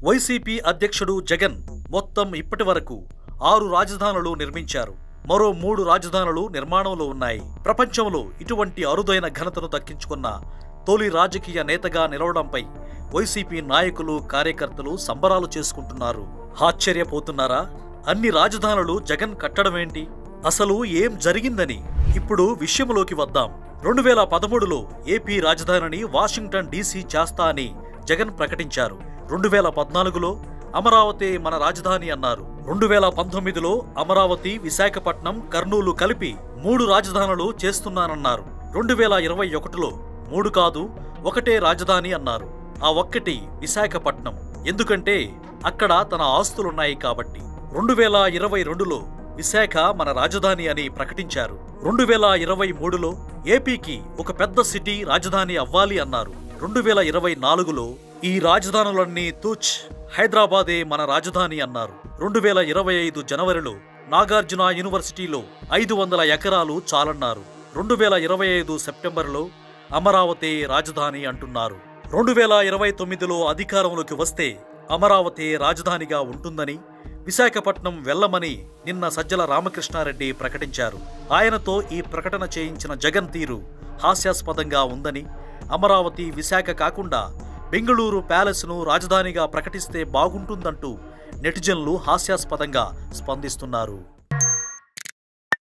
YCP అధ్యక్షుడు జగన్ మొత్తం ఇప్పటివరకు 6 రాజధానులు నిర్మించారు. మరో 3 రాజధానులు నిర్మాణంలో ఉన్నాయి. ప్రపంచంలో ఇటువంటి అరుదైన ఘనతను దక్కించుకున్న తొలి రాజకీయ నేతగా నిలవడంపై వైసీపీ నాయకులు, కార్యకర్తలు సంబరాలు చేసుకుంటున్నారు. ఆశ్చర్యపోతున్నారా? అన్ని రాజధానులు జగన్ కట్టడమేంటి? అసలు ఏం జరిగిందని ఇప్పుడు విషయంలోకి వద్దాం. 2013లో ఏపీ రాజధానిని వాషింగ్టన్ డీసీ చేస్తా అని జగన్ ప్రకటించారు. 2014లో అమరావతి మన రాజధాని అన్నారు. 2019లో అమరావతి, విశాఖపట్నం, కర్నూలు కలిపి 3 రాజధానులు చేస్తున్నానన్నారు. 2021లో 3 కాదు, ఒకటే రాజధాని అన్నారు. ఆ ఒక్కటి విశాఖపట్నం. ఎందుకంటే అక్కడ తన ఆస్తులున్నాయి కాబట్టి. 2022లో విశాఖ మన రాజధాని అని ప్రకటించారు. 2023లో ఏపీకి ఒక పెద్ద సిటీ రాజధాని అవ్వాలి అన్నారు. 2024లో ఈ రాజధానులన్నీ తూచ్, హైదరాబాదే మన రాజధాని అన్నారు. 2025 జనవరిలో నాగార్జున యూనివర్సిటీలో 500 ఎకరాలు చాలన్నారు. 2025 సెప్టెంబర్లో అమరావతి రాజధాని అంటున్నారు. 2029లో అధికారంలోకి వస్తే అమరావతి రాజధానిగా ఉంటుందని, విశాఖపట్నం వెళ్లమని నిన్న సజ్జల రామకృష్ణారెడ్డి ప్రకటించారు. ఆయనతో ఈ ప్రకటన చేయించిన జగన్ తీరు హాస్యాస్పదంగా ఉందని, అమరావతి, విశాఖ కాకుండా బెంగళూరు ప్యాలెస్ను రాజధానిగా ప్రకటిస్తే బాగుంటుందంటూ నెటిజన్లు హాస్యాస్పదంగా స్పందిస్తున్నారు.